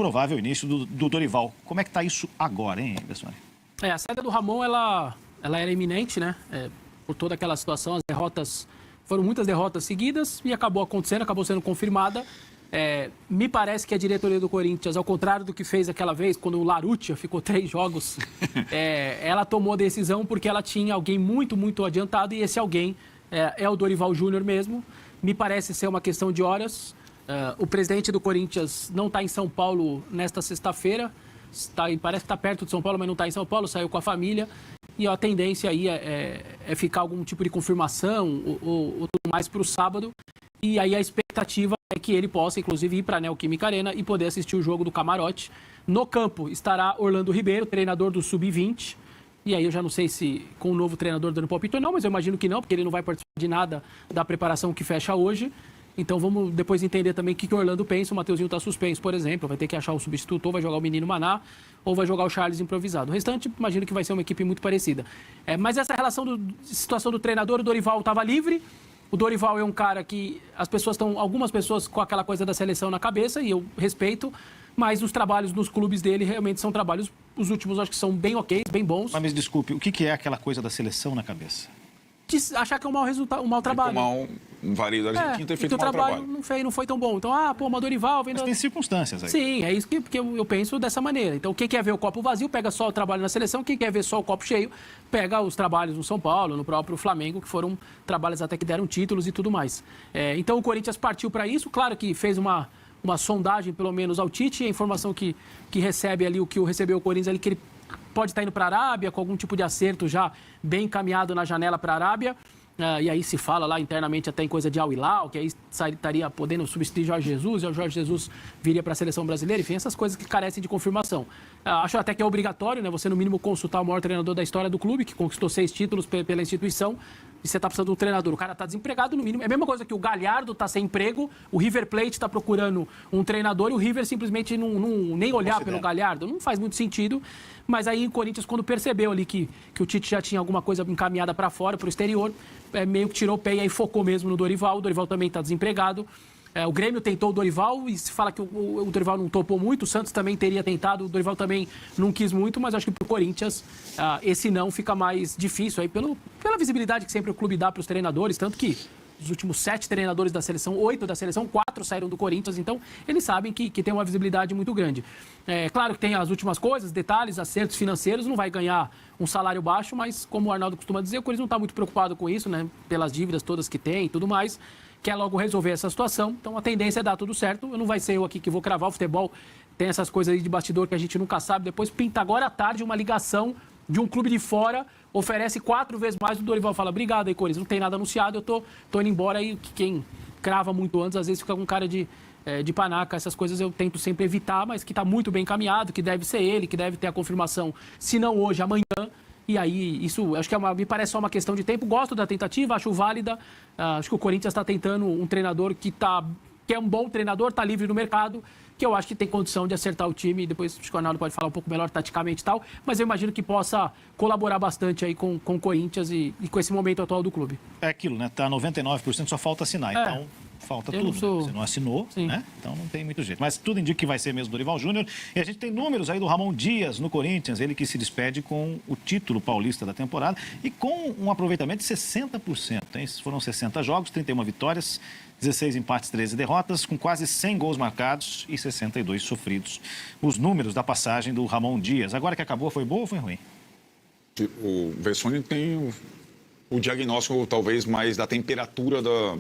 provável início do Dorival. Como é que está isso agora, hein, Bessone? A saída do Ramon, ela era iminente, né? Por toda aquela situação, as derrotas, foram muitas derrotas seguidas e acabou acontecendo, acabou sendo confirmada. Me parece que a diretoria do Corinthians, ao contrário do que fez aquela vez, quando o Larúcia ficou 3 jogos, ela tomou a decisão porque ela tinha alguém muito, muito adiantado e esse alguém é o Dorival Júnior mesmo. Me parece ser uma questão de horas. O presidente do Corinthians não está em São Paulo nesta sexta-feira. Parece que está perto de São Paulo, mas não está em São Paulo, saiu com a família. E a tendência aí é ficar algum tipo de confirmação ou tudo mais para o sábado. E aí a expectativa é que ele possa, inclusive, ir para a Neoquímica Arena e poder assistir o jogo do Camarote. No campo estará Orlando Ribeiro, treinador do Sub-20. E aí eu já não sei se com o novo treinador dando palpite ou não, mas eu imagino que não, porque ele não vai participar de nada da preparação que fecha hoje. Então vamos depois entender também o que o Orlando pensa. O Mateuzinho está suspenso, por exemplo. Vai ter que achar o substituto, ou vai jogar o Menino Maná, ou vai jogar o Charles improvisado. O restante, imagino que vai ser uma equipe muito parecida. Mas essa relação situação do treinador, o Dorival estava livre. O Dorival é um cara que algumas pessoas com aquela coisa da seleção na cabeça, e eu respeito, mas os trabalhos nos clubes dele realmente são trabalhos, os últimos acho que são bem ok, bem bons. Mas me desculpe, o que é aquela coisa da seleção na cabeça? Achar que é um mau resultado, um mau trabalho. Um varejo argentino ter feito um mau trabalho. Não foi tão bom. Então, o Dorival... Mas tem circunstâncias aí. Sim, é isso que eu penso dessa maneira. Então, quem quer ver o copo vazio, pega só o trabalho na seleção. Quem quer ver só o copo cheio, pega os trabalhos no São Paulo, no próprio Flamengo, que foram trabalhos até que deram títulos e tudo mais. Então, o Corinthians partiu para isso. Claro que fez uma sondagem, pelo menos, ao Tite. A informação que recebe ali, o que recebeu o Corinthians ali, que ele pode estar indo para a Arábia, com algum tipo de acerto já bem encaminhado na janela para a Arábia. E aí se fala lá internamente até em coisa de Al Hilal, que aí estaria podendo substituir Jorge Jesus, e o Jorge Jesus viria para a seleção brasileira, enfim, essas coisas que carecem de confirmação. Acho até que é obrigatório, né, você no mínimo consultar o maior treinador da história do clube, que conquistou 6 títulos pela instituição, e você está precisando de um treinador, o cara está desempregado no mínimo. É a mesma coisa que o Galhardo está sem emprego, o River Plate está procurando um treinador e o River simplesmente nem olhar pelo Galhardo. Não faz muito sentido, mas aí o Corinthians, quando percebeu ali que o Tite já tinha alguma coisa encaminhada para fora, para o exterior, meio que tirou o pé e aí focou mesmo no Dorival. O Dorival também está desempregado. O Grêmio tentou o Dorival e se fala que o Dorival não topou muito. O Santos também teria tentado, o Dorival também não quis muito, mas acho que para o Corinthians esse não fica mais difícil aí pela visibilidade que sempre o clube dá para os treinadores, tanto que dos últimos 7 treinadores da seleção, 8 da seleção, 4 saíram do Corinthians, então eles sabem que tem uma visibilidade muito grande. Claro que tem as últimas coisas, detalhes, acertos financeiros, não vai ganhar um salário baixo, mas como o Arnaldo costuma dizer, o Corinthians não está muito preocupado com isso, né? Pelas dívidas todas que tem e tudo mais, quer logo resolver essa situação, então a tendência é dar tudo certo. Não vai ser eu aqui que vou cravar, o futebol tem essas coisas aí de bastidor que a gente nunca sabe, depois pinta agora à tarde uma ligação de um clube de fora, oferece 4 vezes mais, o Dorival fala, obrigado aí, Corinthians, não tem nada anunciado, eu tô indo embora, e quem crava muito antes, às vezes fica com cara de panaca, essas coisas eu tento sempre evitar, mas que está muito bem encaminhado, que deve ser ele, que deve ter a confirmação, se não hoje, amanhã, e aí isso, acho que me parece só uma questão de tempo, gosto da tentativa, acho válida, acho que o Corinthians está tentando um treinador que é um bom treinador, está livre no mercado, que eu acho que tem condição de acertar o time. Depois acho que o Arnaldo pode falar um pouco melhor taticamente e tal, mas eu imagino que possa colaborar bastante aí com o Corinthians e com esse momento atual do clube. É aquilo, né? Tá 99%, só falta assinar, então falta tudo. Você não assinou, né? Então não tem muito jeito. Mas tudo indica que vai ser mesmo Dorival Júnior. E a gente tem números aí do Ramon Dias no Corinthians, ele que se despede com o título paulista da temporada e com um aproveitamento de 60%. Hein? Foram 60 jogos, 31 vitórias, 16 empates, 13 derrotas, com quase 100 gols marcados e 62 sofridos. Os números da passagem do Ramon Dias. Agora que acabou, foi boa ou foi ruim? O Bessone tem o diagnóstico, talvez, mais da temperatura da...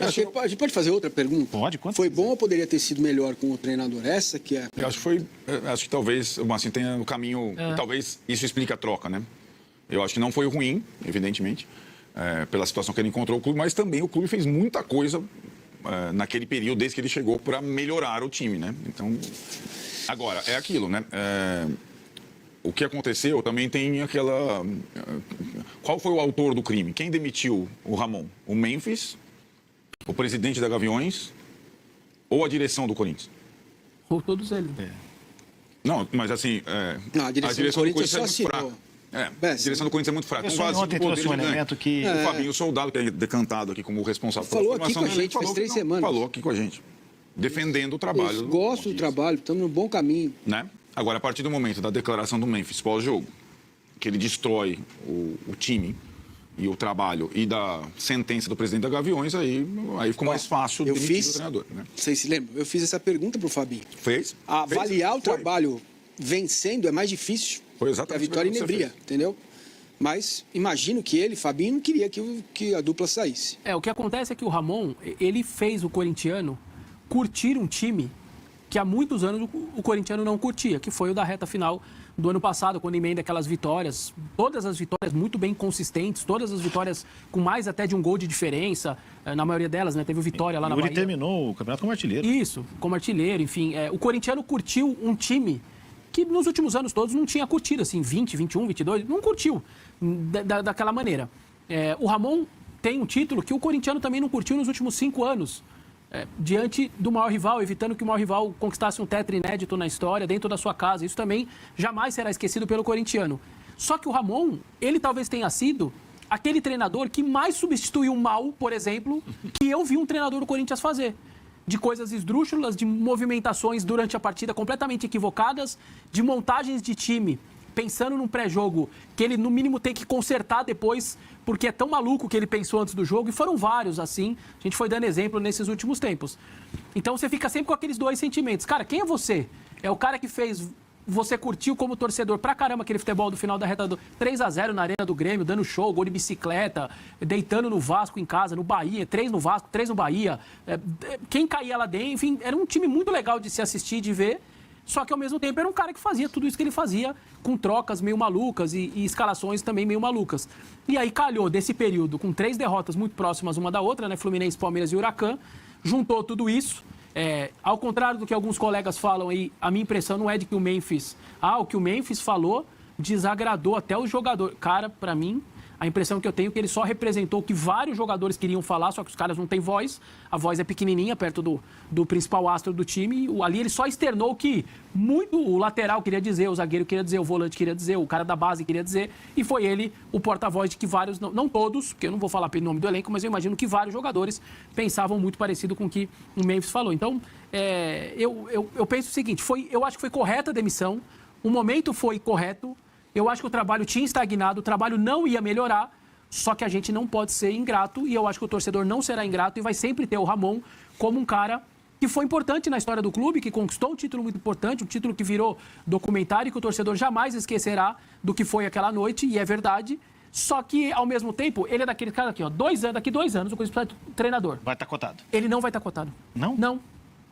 A gente pode fazer outra pergunta? Pode. Foi bom ou poderia ter sido melhor com o treinador? Essa que é... Eu acho que talvez, assim, tenha no caminho... Talvez isso explique a troca, né? Eu acho que não foi ruim, evidentemente, pela situação que ele encontrou o clube, mas também o clube fez muita coisa naquele período, desde que ele chegou, para melhorar o time, né? Então, agora, é aquilo, né? O que aconteceu também tem aquela... Qual foi o autor do crime? Quem demitiu o Ramon? O Memphis, o presidente da Gaviões ou a direção do Corinthians? Ou todos eles. Não, mas assim... Não, a direção do Corinthians só assinou. A direção do Corinthians é muito fraca. Ontem trouxe um elemento que... O Fabinho Soldado, que é decantado aqui como responsável falou aqui com a gente faz 3 semanas. Falou aqui com a gente. defendendo o trabalho. Gosto do trabalho, estamos no bom caminho. Né? Agora, a partir do momento da declaração do Memphis pós-jogo, que ele destrói o time e o trabalho e da sentença do presidente da Gaviões, aí ficou mais fácil demitir o treinador. Né? Vocês se lembram? Eu fiz essa pergunta para o Fabinho. Fez? Avaliar o trabalho vencendo é mais difícil Foi exatamente que a vitória inebria, entendeu? Mas imagino que ele, Fabinho, não queria que a dupla saísse. O que acontece é que o Ramon, ele fez o corintiano curtir um time que há muitos anos o corintiano não curtia, que foi o da reta final do ano passado, quando emenda aquelas vitórias, todas as vitórias muito bem consistentes, todas as vitórias com mais até de um gol de diferença, na maioria delas, né? Teve vitória lá na Bahia. Ele terminou o campeonato como artilheiro. Isso, como artilheiro, enfim. O corintiano curtiu um time que nos últimos anos todos não tinha curtido, assim, 20, 21, 22, não curtiu daquela maneira. O Ramon tem um título que o corintiano também não curtiu nos últimos 5 anos. Diante do maior rival, evitando que o maior rival conquistasse um tetra inédito na história, dentro da sua casa. Isso também jamais será esquecido pelo corintiano. Só que o Ramon, ele talvez tenha sido aquele treinador que mais substituiu mal, por exemplo, que eu vi um treinador do Corinthians fazer. De coisas esdrúxulas, de movimentações durante a partida completamente equivocadas, de montagens de time pensando num pré-jogo que ele, no mínimo, tem que consertar depois, porque é tão maluco que ele pensou antes do jogo, e foram vários, assim. A gente foi dando exemplo nesses últimos tempos. Então, você fica sempre com aqueles dois sentimentos. Cara, quem é você? É o cara que fez... Você curtiu como torcedor pra caramba aquele futebol do final da reta do 3-0 na Arena do Grêmio, dando show, gol de bicicleta, deitando no Vasco em casa, no Bahia, 3 no Vasco, 3 no Bahia. Quem caía lá dentro, enfim, era um time muito legal de se assistir, de ver. Só que, ao mesmo tempo, era um cara que fazia tudo isso que ele fazia, com trocas meio malucas e escalações também meio malucas. E aí calhou desse período, com 3 derrotas muito próximas uma da outra, né? Fluminense, Palmeiras e Huracan, juntou tudo isso. Ao contrário do que alguns colegas falam aí, a minha impressão não é de que o Memphis... o que o Memphis falou desagradou até o jogador. Cara, pra mim... A impressão que eu tenho é que ele só representou o que vários jogadores queriam falar, só que os caras não têm voz. A voz é pequenininha, perto do principal astro do time. Ali ele só externou o que o lateral queria dizer, o zagueiro queria dizer, o volante queria dizer, o cara da base queria dizer. E foi ele o porta-voz de que vários, não todos, porque eu não vou falar pelo nome do elenco, mas eu imagino que vários jogadores pensavam muito parecido com o que o Memphis falou. Então, eu penso o seguinte, eu acho que foi correta a demissão, o momento foi correto. Eu acho que o trabalho tinha estagnado, o trabalho não ia melhorar, só que a gente não pode ser ingrato e eu acho que o torcedor não será ingrato e vai sempre ter o Ramon como um cara que foi importante na história do clube, que conquistou um título muito importante, um título que virou documentário e que o torcedor jamais esquecerá do que foi aquela noite, e é verdade. Só que, ao mesmo tempo, ele é daquele cara aqui, ó, daqui 2 anos o Corinthians precisa de treinador. Vai estar cotado. Ele não vai estar cotado. Não? Não.